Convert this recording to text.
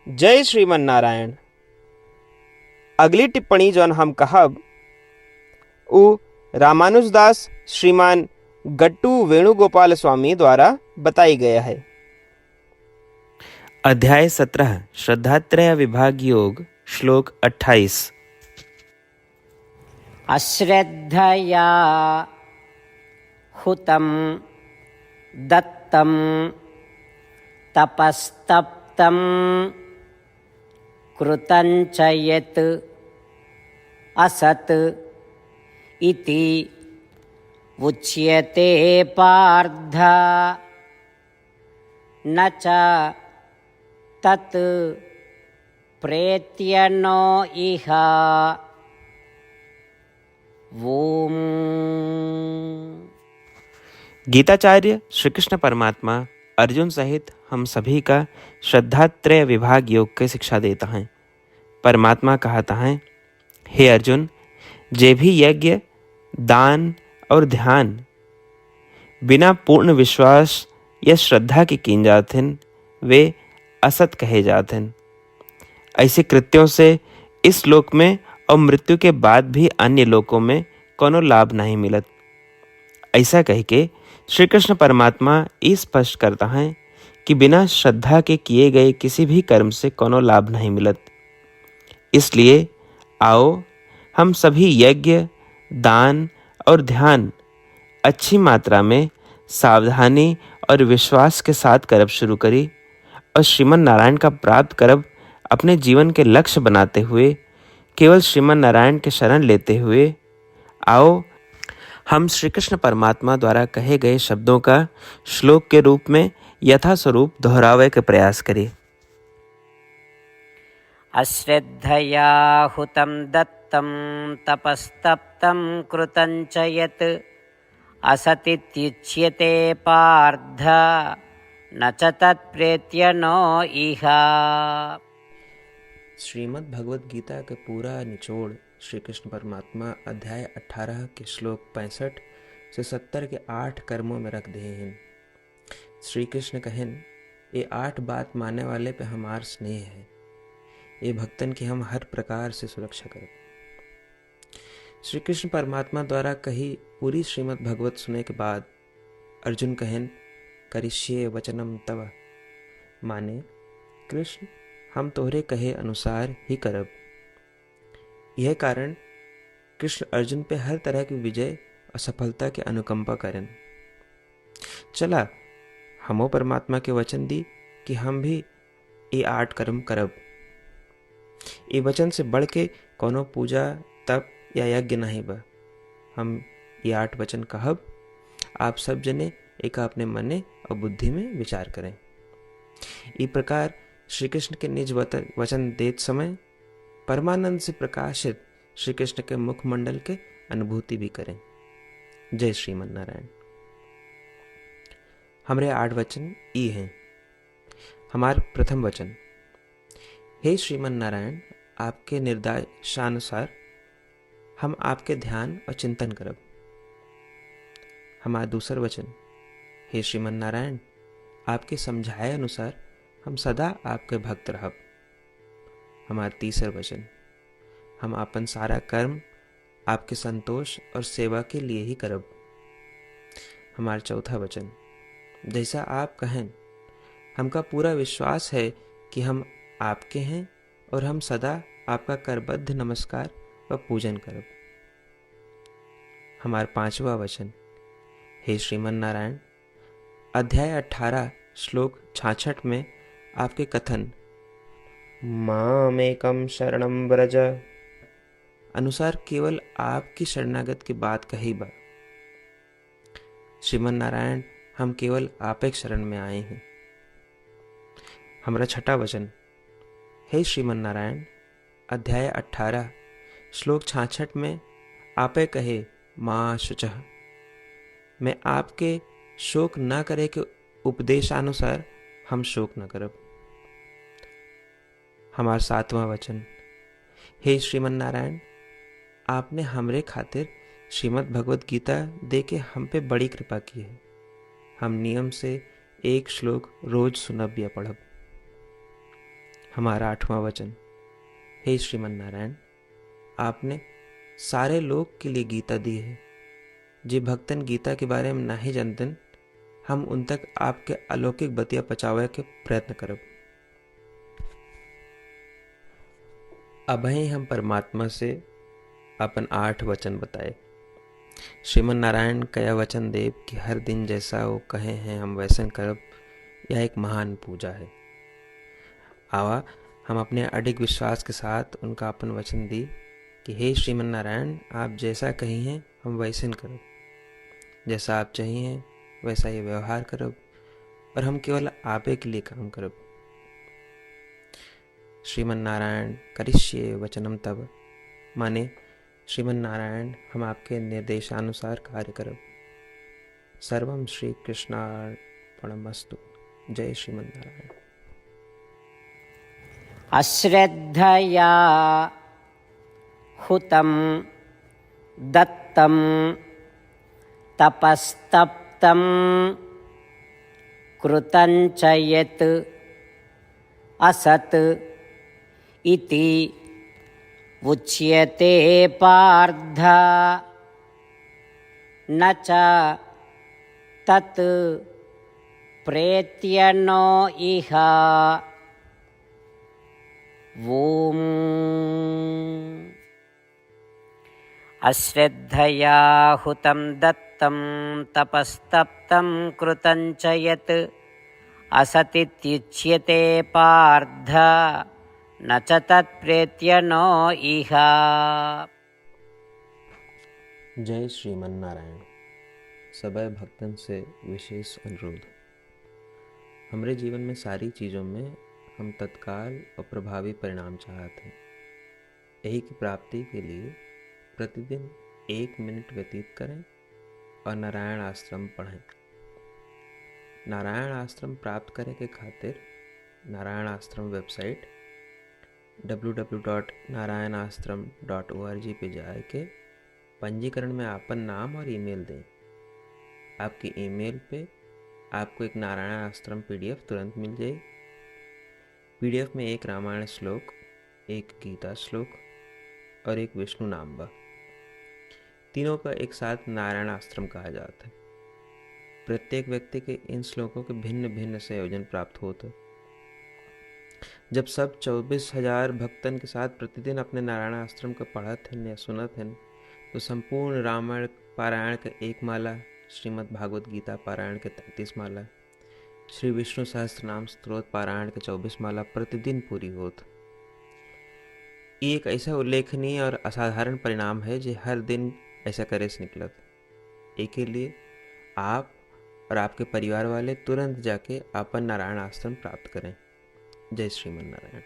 जय श्रीमन नारायण। अगली टिप्पणी जौन हम कहब उ रामानुजदास श्रीमान गट्टू वेणुगोपाल स्वामी द्वारा बताई गया है। अध्याय 17 श्रद्धात्रय विभाग योग श्लोक 28। अश्रद्धया हुतं दत्तं तपस्तप्तं कृतं च यत् असत् इति उच्यते पार्थ न च तत् प्रेत्यनो इह। ओम। गीताचार्य श्री कृष्ण परमात्मा अर्जुन सहित हम सभी का श्रद्धात्रय विभाग योग की शिक्षा देता है। परमात्मा कहता है, हे अर्जुन, जे भी यज्ञ, दान और ध्यान बिना पूर्ण विश्वास या श्रद्धा के कीन जाथिन वे असत कहे जाथिन। ऐसे कृत्यों से इस लोक में और मृत्यु के बाद भी अन्य लोकों में कोनो लाभ नहीं मिलत। ऐसा कह के श्री कृष्ण परमात्मा ये स्पष्ट करता है कि बिना श्रद्धा के किए गए किसी भी कर्म से कोनो लाभ नहीं मिलत। इसलिए आओ हम सभी यज्ञ, दान और ध्यान अच्छी मात्रा में सावधानी और विश्वास के साथ करब शुरू करी और श्रीमन नारायण का प्राप्त करब अपने जीवन के लक्ष्य बनाते हुए केवल श्रीमन नारायण के शरण लेते हुए आओ हम श्री कृष्ण परमात्मा द्वारा कहे गए शब्दों का श्लोक के रूप में यथास्वरूप दोहरावे के प्रयास करें। अश्रद्धया हुतं दत्तं तपस्तप्तं कृतं च यत् असतित्युच्यते पार्थ न च तत्प्रेत्यनो इह। श्रीमद् भगवद गीता का पूरा निचोड़ श्री कृष्ण परमात्मा अध्याय 18 के श्लोक 65 से 70 के 8 कर्मों में रख दे हैं। श्री कृष्ण कहन, ये 8 बात मानने वाले पे हमार स्नेह है, ये भक्तन की हम हर प्रकार से सुरक्षा करें। श्री कृष्ण परमात्मा द्वारा कही पूरी श्रीमद् भगवत सुने के बाद अर्जुन कहन, करिष्ये वचनम तव, माने कृष्ण हम तोहरे कहे अनुसार ही करब। यह कारण कृष्ण अर्जुन पे हर तरह की विजय और सफलता के अनुकंपा करें। चला हमो परमात्मा के वचन दी कि हम भी ये 8 कर्म करब। ये वचन से बढ़ के कोनो पूजा, तप या यज्ञ नहीं बा। हम ये 8 वचन कहब, आप सब जने एक अपने मने और बुद्धि में विचार करें। इस प्रकार श्री कृष्ण के निज वचन देत समय परमानंद से प्रकाशित श्री कृष्ण के मुखमंडल के अनुभूति भी करें। जय श्रीमन नारायण। हमारे 8 वचन ई हैं। हमार प्रथम वचन, हे श्रीमन नारायण, आपके निर्देशानुसार हम आपके ध्यान और चिंतन करब। हमारा दूसर वचन, हे श्रीमन नारायण, आपके समझाए अनुसार हम सदा आपके भक्त रहब। हमारा तीसर वचन, हम अपन सारा कर्म आपके संतोष और सेवा के लिए ही करब। हमारा चौथा वचन, जैसा आप कहें हमका पूरा विश्वास है कि हम आपके हैं और हम सदा आपका करबद्ध नमस्कार व पूजन करब। हमारा पांचवा वचन, हे श्रीमन नारायण, अध्याय 18 श्लोक 66 में आपके कथन मामेकं शरणं व्रज अनुसार केवल आपकी शरणागत की बात कही बा। श्रीमन नारायण, हम केवल आपे शरण में आए हैं। हमारा छठा वचन, हे श्रीमन नारायण, अध्याय 18 श्लोक 66 में आपे कहे माँ शुचः, मैं आपके शोक न करे के उपदेशानुसार हम शोक न करब। हमारा सातवां वचन, हे श्रीमन नारायण, आपने हमरे खातिर श्रीमद् भगवद गीता दे के हम पे बड़ी कृपा की है। हम नियम से 1 श्लोक रोज सुनब या पढ़ब। हमारा 8वां वचन। हे श्रीमन नारायण, आपने सारे लोग के लिए गीता दी है। जे भक्तन गीता के बारे में नहीं जानतन, हम उन तक आपके अलौकिक बतिया पहुंचावे के प्रयत्न करब। अभय हम परमात्मा से अपन 8 वचन बताए। श्रीमन नारायण कया वचन देव कि हर दिन जैसा वो कहे हैं हम वैसन करब, यह एक महान पूजा है। आवा हम अपने अडिग विश्वास के साथ उनका अपन वचन दी कि हे श्रीमन नारायण, आप जैसा कही हैं हम वैसन करब, जैसा आप चाहिए वैसा ही व्यवहार करब, और हम केवल आपे के लिए काम करब। श्रीमन नारायण करिष्ये वचनम तब, माने श्रीमन नारायण हम आपके निर्देशानुसार कार्य करब। सर्वम श्री कृष्णार्पणमस्तु। जय श्रीमन नारायण। अश्रद्धया हुतं दत्तं तपस्तप्तं कृतं च यत् असत् इति उच्यते पार्थ, न च तत् प्रेत्य नो इह। ॐ अश्रद्धया हुतं दत्तं तपस्तप्तं कृतं च यत् असतित्युच्यते पार्थ, न च तत्प्रेत्य नो इह। जय श्रीमन नारायण। सबै भक्तन से विशेष अनुरोध। हमारे जीवन में सारी चीज़ों में हम तत्काल और प्रभावी परिणाम चाहते हैं। यही की प्राप्ति के लिए प्रतिदिन 1 मिनट व्यतीत करें और नारायण आश्रम पढ़ें। नारायण आश्रम प्राप्त करने के खातिर नारायण आश्रम वेबसाइट www.narayanashram.org पे जाए के पंजीकरण में आपन नाम और ईमेल दें। आपके ईमेल पे आपको एक नारायण आश्रम PDF तुरंत मिल जाए। PDF में एक रामायण श्लोक, एक गीता श्लोक और एक विष्णु नाम बा। तीनों का एक साथ नारायण आश्रम कहा जाता है। प्रत्येक व्यक्ति के इन श्लोकों के भिन्न भिन्न संयोजन प्राप्त होते हैं। जब सब 24,000 भक्तन के साथ प्रतिदिन अपने नारायण आश्रम का पढ़त हैं या सुनत हैं, तो संपूर्ण रामायण पारायण का 1 माला, श्रीमद् भागवत गीता पारायण के 33 माला, श्री विष्णु सहस्त्रनाम स्तोत्र पारायण के 24 माला प्रतिदिन पूरी होत। ये एक ऐसा उल्लेखनीय और असाधारण परिणाम है जो हर दिन ऐसा करे से निकलत। एक के लिए आप और आपके परिवार वाले तुरंत जाके अपन नारायण आश्रम प्राप्त करें। जय श्रीमन नारायण।